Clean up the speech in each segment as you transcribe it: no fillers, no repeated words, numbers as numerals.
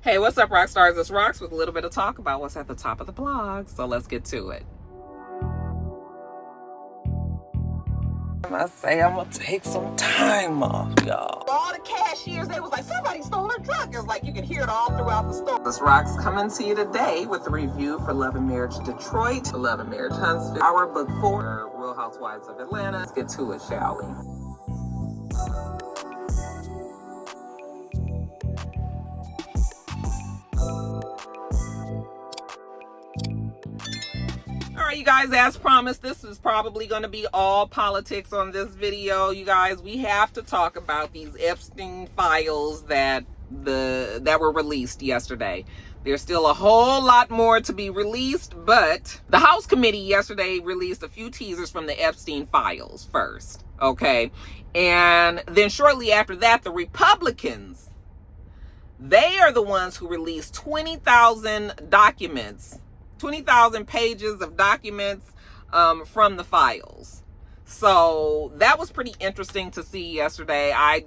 Hey, what's up, Roxstars? It's Rox with a little bit of talk about what's at the top of the blog. So let's get to it. I say I'm gonna take some time off, y'all. All the cashiers, they was like, somebody stole her truck. It was like you could hear it all throughout the store. This Rox coming to you today with a review for Love and Marriage Detroit, Love and Marriage Huntsville, our book 4, Real Housewives of Atlanta. Let's get to it, shall we? You guys, as promised, this is probably going to be all politics on this video. You guys, we have to talk about these Epstein files that were released yesterday. There's still a whole lot more to be released, but the House committee yesterday released a few teasers from the Epstein files first, okay? And then shortly after that, the Republicans, they are the ones who released 20,000 documents, 20,000 pages of documents from the files. So that was pretty interesting to see yesterday. I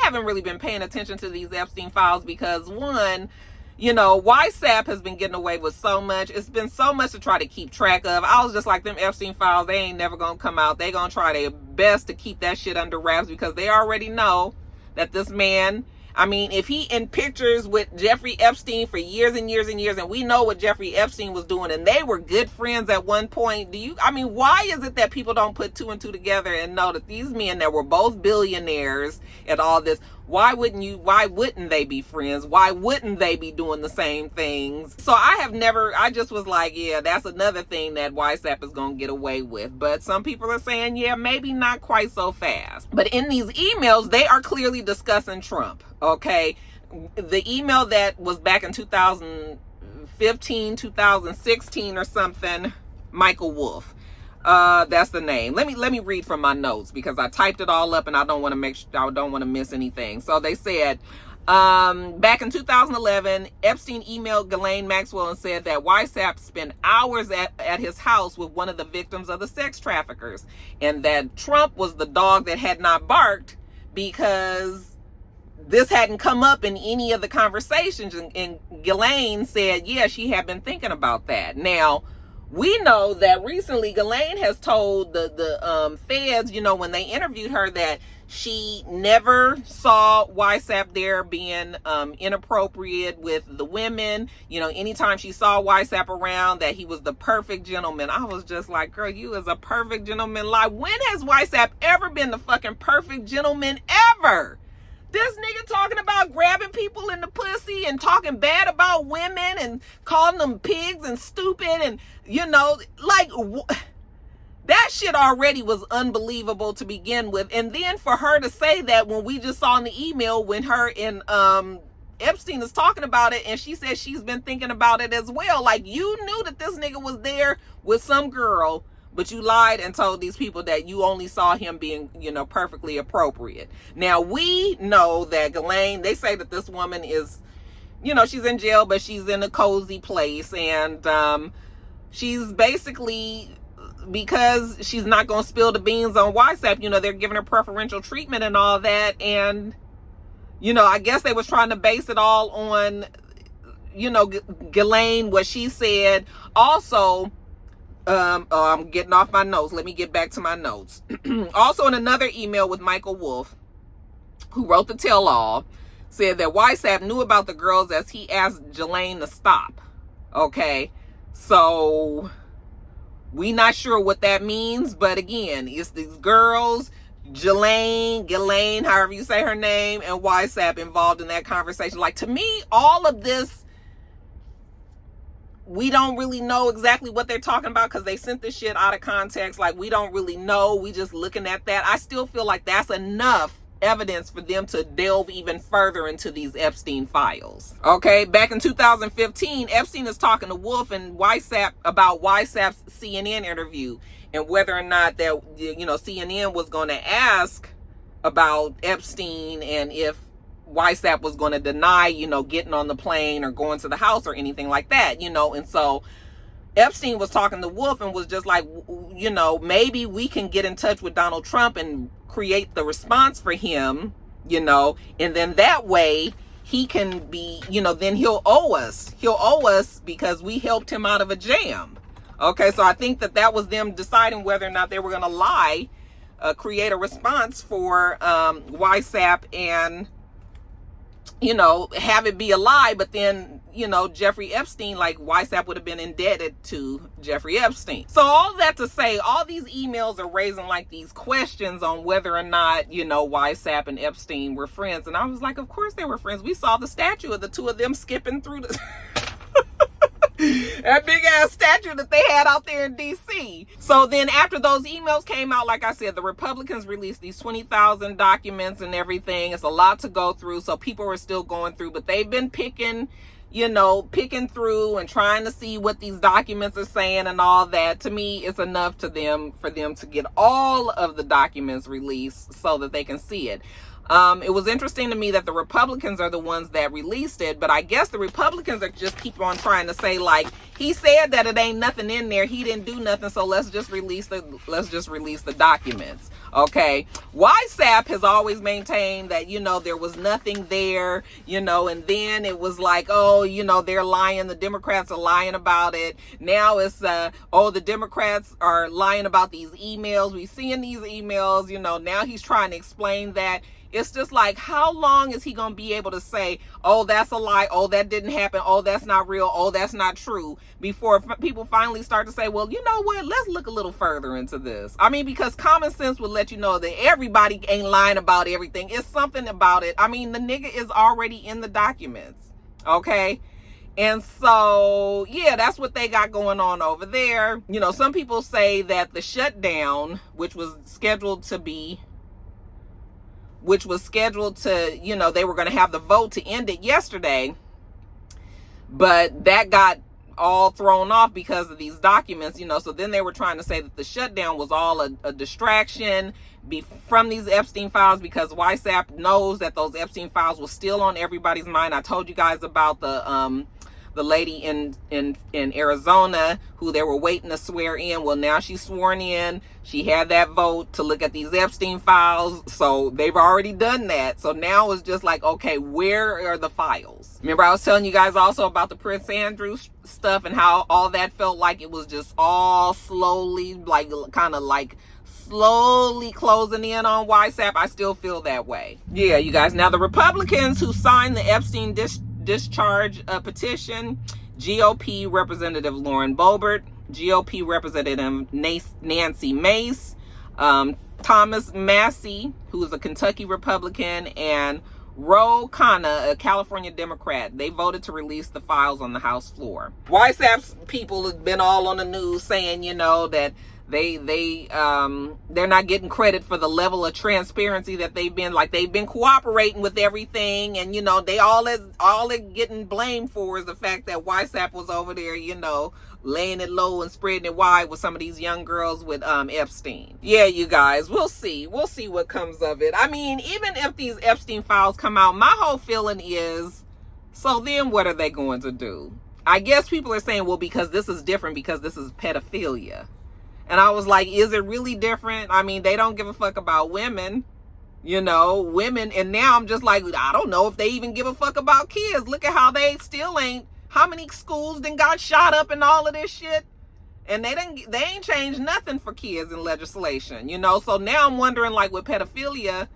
haven't really been paying attention to these Epstein files because one, YSAP has been getting away with so much. It's been so much to try to keep track of. I was just like, them Epstein files, they ain't never gonna come out. They gonna try their best to keep that shit under wraps because they already know that this man, if he in pictures with Jeffrey Epstein for years and years and years, and we know what Jeffrey Epstein was doing, and they were good friends at one point. Why is it that people don't put two and two together and know that these men that were both billionaires and all this, why wouldn't they be friends? Why wouldn't they be doing the same things? So I just was like, yeah, that's another thing that YSAP is going to get away with. But some people are saying, yeah, maybe not quite so fast. But in these emails, they are clearly discussing Trump, okay? The email that was back in 2015, 2016 or something, Michael Wolff. That's the name. Let me read from my notes because I typed it all up and I don't want to miss anything. So they said, back in 2011, Epstein emailed Ghislaine Maxwell and said that YSAP spent hours at his house with one of the victims of the sex traffickers, and that Trump was the dog that had not barked because this hadn't come up in any of the conversations. And Ghislaine said, yeah, she had been thinking about that. Now, we know that recently Ghislaine has told the feds, when they interviewed her, that she never saw YSAP there being inappropriate with the women. Anytime she saw YSAP around, that he was the perfect gentleman. I was just like, girl, you is a perfect gentleman. Like, when has YSAP ever been the fucking perfect gentleman ever? This nigga talking about grabbing people in the pussy and talking bad about women and calling them pigs and stupid and, that shit already was unbelievable to begin with. And then for her to say that when we just saw in the email when her and Epstein is talking about it, and she said she's been thinking about it as well. Like, you knew that this nigga was there with some girl, but you lied and told these people that you only saw him being, perfectly appropriate. Now, we know that Ghislaine, they say that this woman is, she's in jail, but she's in a cozy place. And she's basically, because she's not going to spill the beans on YSAP, they're giving her preferential treatment and all that. And, I guess they was trying to base it all on, Ghislaine, what she said. Also, I'm getting off my notes. Let me get back to my notes. Also, in another email with Michael Wolff, who wrote the tell-all, said that YSAP knew about the girls as he asked Ghislaine to stop. Okay, so we not sure what that means, but again, it's these girls, Ghislaine, however you say her name, and YSAP involved in that conversation. Like, to me, all of this, we don't really know exactly what they're talking about because they sent this shit out of context. Like, we don't really know. We just looking at that. I still feel like that's enough evidence for them to delve even further into these Epstein files. Okay, back in 2015, Epstein is talking to Wolff and YSAP about YSAP's CNN interview and whether or not that, CNN was going to ask about Epstein and if YSAP was going to deny, getting on the plane or going to the house or anything like that, and so Epstein was talking to Wolff and was just like, maybe we can get in touch with Donald Trump and create the response for him, and then that way he can be, you know, then he'll owe us. He'll owe us because we helped him out of a jam. Okay, so I think that was them deciding whether or not they were going to lie, create a response for YSAP and, you know, have it be a lie. But then, you know, Jeffrey Epstein, like YSAP would have been indebted to Jeffrey Epstein. So all that to say, all these emails are raising like these questions on whether or not, you know, YSAP and Epstein were friends. And I was like, of course they were friends. We saw the statue of the two of them skipping through the... that big ass statue that they had out there in DC. So then after those emails came out, like I said, the Republicans released these 20,000 documents and everything. It's a lot to go through. So people are still going through, but they've been picking through and trying to see what these documents are saying and all that. To me, it's enough for them to get all of the documents released so that they can see it. It was interesting to me that the Republicans are the ones that released it, but I guess the Republicans are just keep on trying to say, like, he said that it ain't nothing in there. He didn't do nothing. So let's just release the documents. Okay. YSAP has always maintained that, you know, there was nothing there, you know, and then it was like, oh, you know, they're lying. The Democrats are lying about it. Now it's, oh, the Democrats are lying about these emails. We've seen these emails, you know, now he's trying to explain that. It's just like, how long is he going to be able to say, oh, that's a lie, oh, that didn't happen, oh, that's not real, oh, that's not true, before people finally start to say, well, you know what, let's look a little further into this. I mean, because common sense would let you know that everybody ain't lying about everything. It's something about it. I mean, the nigga is already in the documents, okay? And so, yeah, that's what they got going on over there. You know, some people say that the shutdown, which was scheduled to, you know, they were going to have the vote to end it yesterday, but that got all thrown off because of these documents, you know. So then they were trying to say that the shutdown was all a distraction from these Epstein files, because YSAP knows that those Epstein files were still on everybody's mind. I told you guys about the lady in Arizona who they were waiting to swear in. Well, now she's sworn in. She had that vote to look at these Epstein files. So they've already done that. So now it's just like, okay, where are the files? Remember, I was telling you guys also about the Prince Andrew stuff and how all that felt like it was just all slowly, like kind of like slowly closing in on YSAP. I still feel that way. Yeah, you guys. Now the Republicans who signed the Epstein discharge petition: GOP Representative Lauren Boebert, GOP Representative Nancy Mace, Thomas Massey, who is a Kentucky Republican, and Ro Khanna, a California Democrat. They voted to release the files on the House floor. YSAP's people have been all on the news saying, you know, that they're not getting credit for the level of transparency that they've been cooperating with everything, and you know, all they're getting blamed for is the fact that YSAP was over there, you know, laying it low and spreading it wide with some of these young girls with Epstein. Yeah, you guys, we'll see what comes of it. I mean, even if these Epstein files come out, my whole feeling is, so then what are they going to do? I guess people are saying, well, because this is different, because this is pedophilia. And I was like, is it really different? I mean, they don't give a fuck about women, you know, women. And now I'm just like, I don't know if they even give a fuck about kids. Look at how they still ain't, how many schools then got shot up and all of this shit. And they ain't changed nothing for kids in legislation, you know. So now I'm wondering, like, with pedophilia,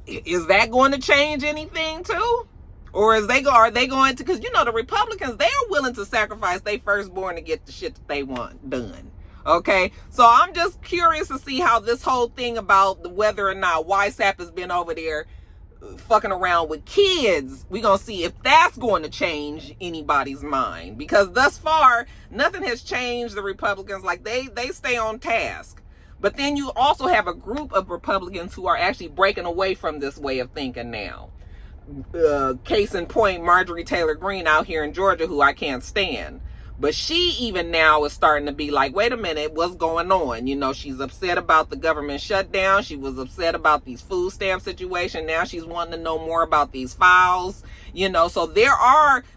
is that going to change anything too? Or are they going to, because, you know, the Republicans, they are willing to sacrifice their firstborn to get the shit that they want done. Okay, so I'm just curious to see how this whole thing about whether or not YSAP has been over there fucking around with kids, we're going to see if that's going to change anybody's mind. Because thus far, nothing has changed the Republicans. Like, they stay on task. But then you also have a group of Republicans who are actually breaking away from this way of thinking now. Case in point, Marjorie Taylor Greene out here in Georgia, who I can't stand. But she even now is starting to be like, wait a minute, what's going on? You know, she's upset about the government shutdown. She was upset about these food stamp situation. Now she's wanting to know more about these files. You know, so there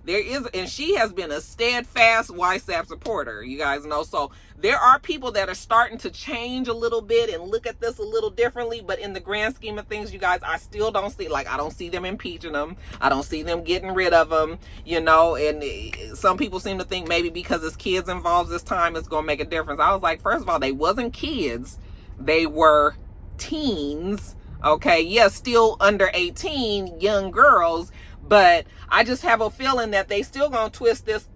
is, and she has been a steadfast YSAP supporter, you guys know. So there are people that are starting to change a little bit and look at this a little differently, but in the grand scheme of things, you guys, I still don't see, like, I don't see them impeaching them. I don't see them getting rid of them, you know, and some people seem to think maybe because it's kids involved this time, it's going to make a difference. I was like, first of all, they wasn't kids. They were teens, okay? Yes, still under 18, young girls, but I just have a feeling that they still gonna twist this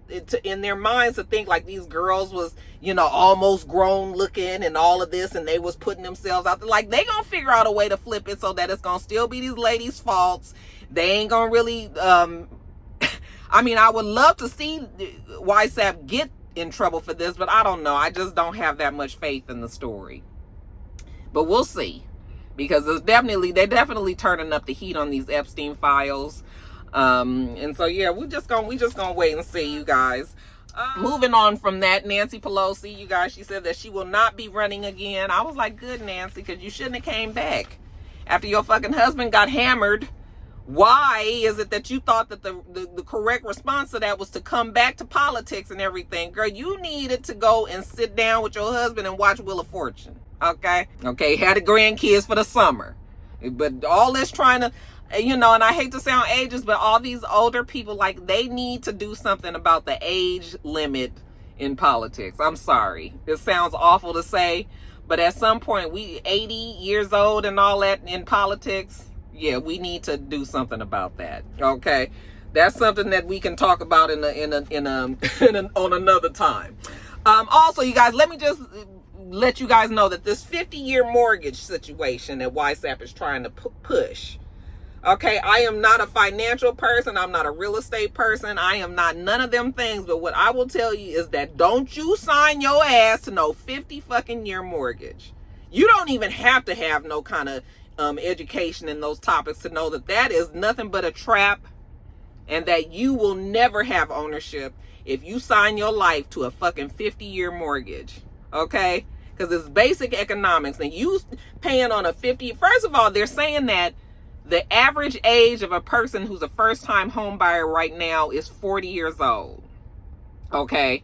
in their minds to think like these girls was, you know, almost grown looking and all of this, and they was putting themselves out there. Like, they gonna figure out a way to flip it so that it's gonna still be these ladies' faults. They ain't gonna really, I mean, I would love to see YSAP get in trouble for this, but I don't know. I just don't have that much faith in the story. But we'll see, because they're definitely turning up the heat on these Epstein files. And so, yeah, we just gonna wait and see, you guys. Moving on from that, Nancy Pelosi, you guys, she said that she will not be running again. I was like, good, Nancy, because you shouldn't have came back after your fucking husband got hammered. Why is it that you thought that the correct response to that was to come back to politics and everything? Girl, you needed to go and sit down with your husband and watch Wheel of Fortune. Okay, had the grandkids for the summer, but all this trying to, you know, and I hate to sound ageist, but all these older people, like, they need to do something about the age limit in politics. I'm sorry, it sounds awful to say, but at some point, we 80 years old and all that in politics, yeah, we need to do something about that. Okay, that's something that we can talk about on another time. Also, you guys, let me just let you guys know that this 50-year mortgage situation that YSAP is trying to push. Okay, I am not a financial person. I'm not a real estate person. I am not none of them things. But what I will tell you is that don't you sign your ass to no 50 fucking year mortgage. You don't even have to have no kind of education in those topics to know that that is nothing but a trap, and that you will never have ownership if you sign your life to a fucking 50-year mortgage. Okay? Because it's basic economics, and you paying on a 50. First of all, they're saying that the average age of a person who's a first-time home buyer right now is 40 years old. Okay?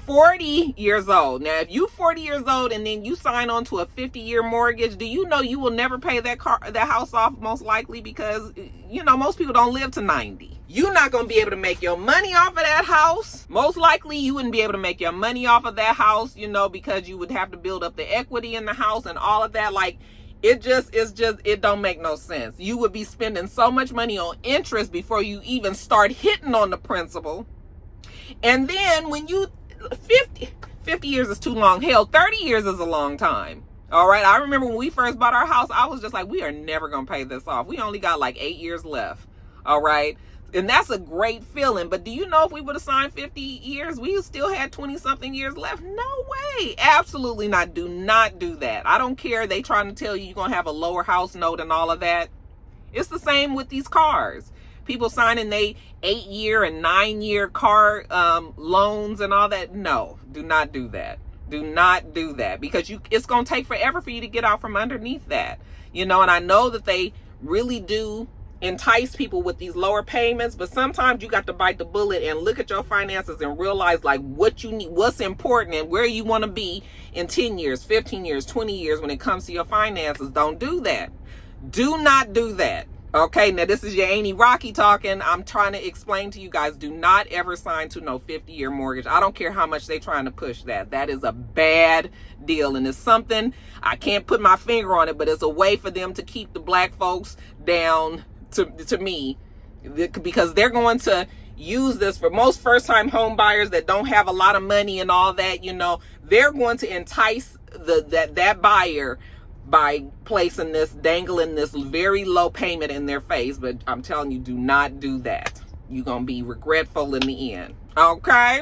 40 years old. Now, if you 40 years old and then you sign on to a 50-year mortgage, do you know you will never pay that house off, most likely, because, you know, most people don't live to 90. You're not going to be able to make your money off of that house. Most likely, you wouldn't be able to make your money off of that house, you know, because you would have to build up the equity in the house and all of that. Like, it don't make no sense. You would be spending so much money on interest before you even start hitting on the principal. And then when you 50 years is too long. Hell, 30 years is a long time. All right. I remember when we first bought our house, I was just like, we are never going to pay this off. We only got like 8 years left. All right. And that's a great feeling. But do you know if we would have signed 50 years, we still had 20 something years left? No way. Absolutely not. Do not do that. I don't care. They trying to tell you you're going to have a lower house note and all of that. It's the same with these cars. People signing they 8-year and 9-year car loans and all that. No, do not do that. Do not do that, because it's going to take forever for you to get out from underneath that. You know, and I know that they really do entice people with these lower payments, but sometimes you got to bite the bullet and look at your finances and realize like what you need, what's important, and where you want to be in 10 years, 15 years, 20 years when it comes to your finances. Don't do that. Do not do that. Okay, now this is your Auntie Rocky talking. I'm trying to explain to you guys, do not ever sign to no 50-year mortgage. I don't care how much they're trying to push that. That is a bad deal, and it's something, I can't put my finger on it, but it's a way for them to keep the black folks down to me, because they're going to use this for most first-time home buyers that don't have a lot of money and all that. You know, they're going to entice that buyer by placing this, dangling this very low payment in their face. But I'm telling you, do not do that. You're going to be regretful in the end. Okay?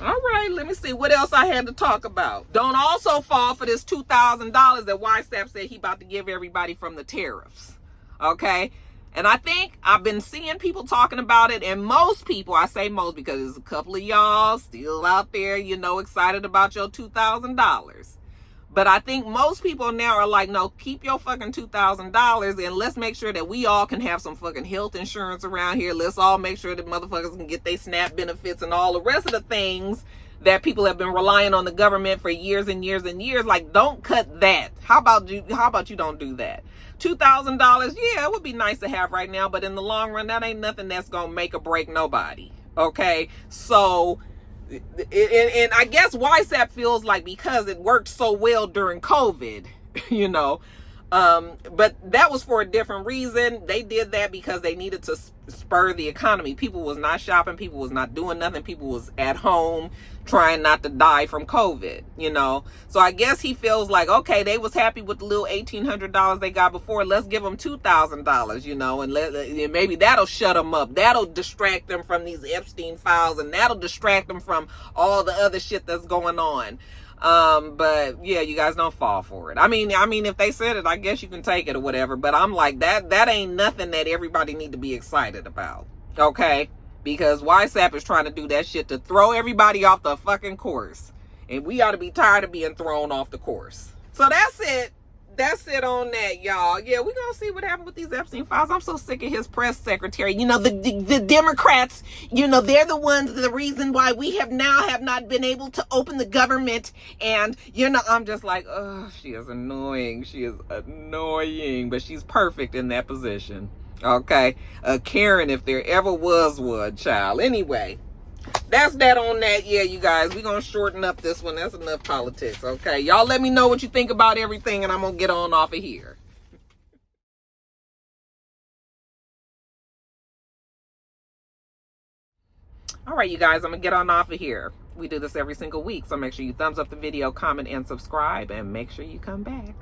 All right, let me see what else I had to talk about. Don't also fall for this $2,000 that YSAP said he about to give everybody from the tariffs. Okay? And I think I've been seeing people talking about it, and most people, I say most because there's a couple of y'all still out there, you know, excited about your $2,000. But I think most people now are like, no, keep your fucking $2,000 and let's make sure that we all can have some fucking health insurance around here. Let's all make sure that motherfuckers can get their SNAP benefits and all the rest of the things that people have been relying on the government for years and years and years. Like, don't cut that. How about you don't do that? $2,000, yeah, it would be nice to have right now, but in the long run, that ain't nothing that's gonna make or break nobody. Okay, so and I guess YSAP feels like because it worked so well during COVID, you know, but that was for a different reason. They did that because they needed to spur the economy. People was not shopping. People was not doing nothing. People was at home trying not to die from COVID, you know. So I guess he feels like, okay, they was happy with the little $1,800 they got before. Let's give them $2,000, you know, and maybe that'll shut them up. That'll distract them from these Epstein files, and that'll distract them from all the other shit that's going on. But yeah, you guys don't fall for it. I mean, if they said it, I guess you can take it or whatever, but I'm like, that ain't nothing that everybody need to be excited about. Okay? Because YSAP is trying to do that shit to throw everybody off the fucking course. And we ought to be tired of being thrown off the course. So that's it. That's it on that, y'all. Yeah, we're going to see what happened with these Epstein files. I'm so sick of his press secretary. You know, the Democrats, you know, they're the ones, the reason why we have not been able to open the government. And, you know, I'm just like, oh, she is annoying. She is annoying. But she's perfect in that position. Okay? Karen, if there ever was one, child. Anyway. That's that on that. Yeah, you guys, we're going to shorten up this one. That's enough politics, okay? Y'all let me know what you think about everything, and I'm going to get on off of here. All right, you guys, I'm going to get on off of here. We do this every single week, so make sure you thumbs up the video, comment, and subscribe, and make sure you come back.